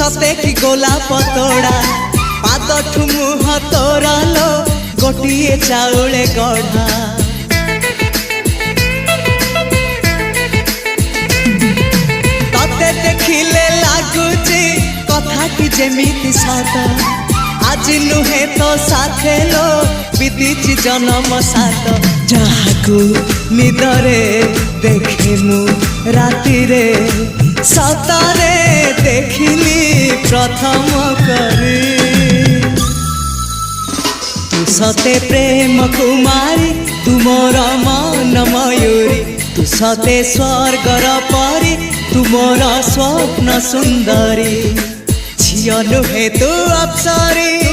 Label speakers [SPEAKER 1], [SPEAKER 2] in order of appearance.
[SPEAKER 1] सते कि गोलाप तोड़ा पाद मुह तोर लो गोटे चाउले गढ़ा तते देखिले लगुची कथाटी जेमिति सत आज नुहे तो साथे लो बीतीची जन्म सात जहाकू निदरे देखे मु राति रे सतरे देखिली प्रथम करी तू सते प्रेम कुमारी तुमर मन मयूरी तू सते स्वर्गर परी तुमर स्वप्न सुंदरी झियो नुहे तू अप्सरी